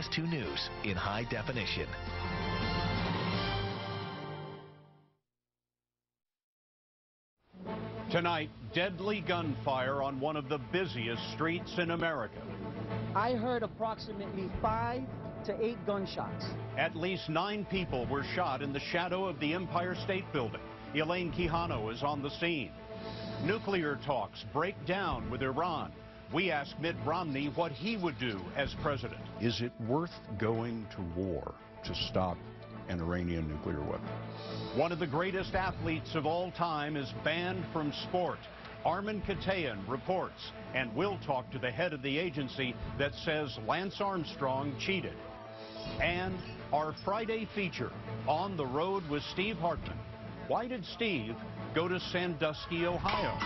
CBS 2 News in high definition. Tonight, deadly gunfire on one of the busiest streets in America. I heard approximately 5 to 8 gunshots. At least 9 people were shot in the shadow of the Empire State Building. Elaine Quijano is on the scene. Nuclear talks break down with Iran. We ask Mitt Romney what he would do as president. Is it worth going to war to stop an Iranian nuclear weapon? One of the greatest athletes of all time is banned from sport. Armin Katayan reports, and we'll talk to the head of the agency that says Lance Armstrong cheated. And our Friday feature, On the Road with Steve Hartman. Why did Steve go to Sandusky, Ohio?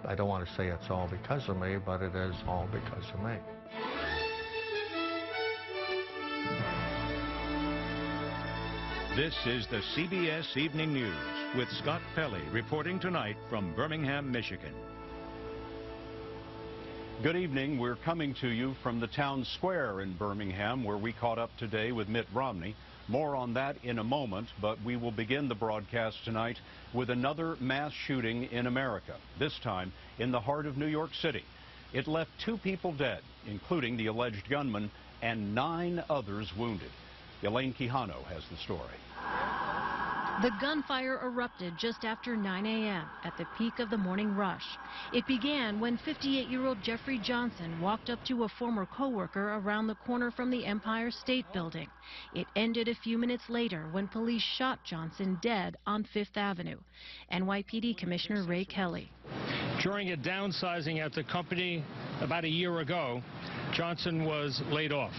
I don't want to say it's all because of me, but it is all because of me. This is the CBS Evening News with Scott Pelley reporting tonight from Birmingham, Michigan. Good evening. We're coming to you from the town square in Birmingham, where we caught up today with Mitt Romney. More on that in a moment, but we will begin the broadcast tonight with another mass shooting in America, this time in the heart of New York City. It left 2 people dead, including the alleged gunman, and 9 others wounded. Elaine Quijano has the story. The gunfire erupted just after 9 a.m. at the peak of the morning rush. It began when 58-year-old Jeffrey Johnson walked up to a former co-worker around the corner from the Empire State Building. It ended a few minutes later when police shot Johnson dead on 5th Avenue. NYPD Commissioner Ray Kelly. During a downsizing at the company about a year ago, Johnson was laid off.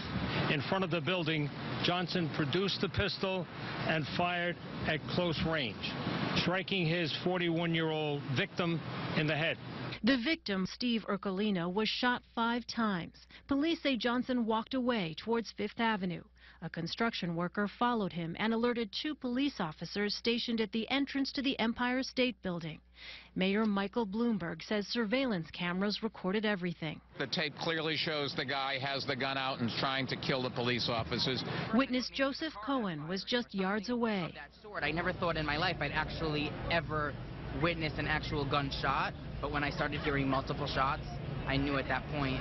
In front of the building, Johnson produced the pistol and fired at close range, striking his 41-year-old victim in the head. The victim, Steve Urcolino, was shot 5 times. Police say Johnson walked away towards 5th Avenue. A construction worker followed him and alerted 2 police officers stationed at the entrance to the Empire State Building. Mayor Michael Bloomberg says surveillance cameras recorded everything. The tape clearly shows the guy has the gun out and is trying to kill the police officers. Witness Joseph Cohen was just yards away. I never thought in my life I'd actually ever witness an actual gunshot, but when I started hearing multiple shots, I knew at that point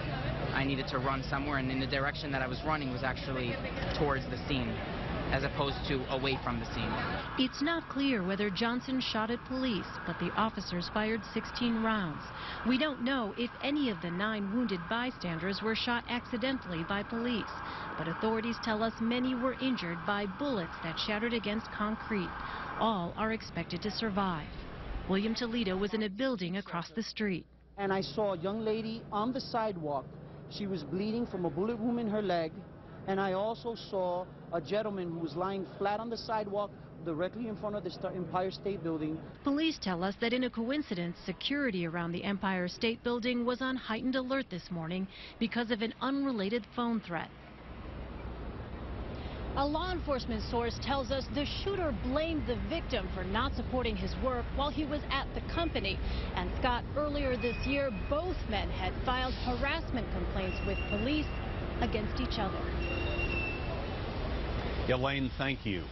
I needed to run somewhere, and in the direction that I was running was actually towards the scene, as opposed to away from the scene. It's not clear whether Johnson shot at police, but the officers fired 16 rounds. We don't know if any of the 9 wounded bystanders were shot accidentally by police, but authorities tell us many were injured by bullets that shattered against concrete. All are expected to survive. William Toledo was in a building across the street. And I saw a young lady on the sidewalk. She was bleeding from a bullet wound in her leg. And I also saw a gentleman who was lying flat on the sidewalk directly in front of the Empire State Building. Police tell us that in a coincidence, security around the Empire State Building was on heightened alert this morning because of an unrelated phone threat. A law enforcement source tells us the shooter blamed the victim for not supporting his work while he was at the company. And Scott, earlier this year, both men had filed harassment complaints with police against each other. Elaine, thank you.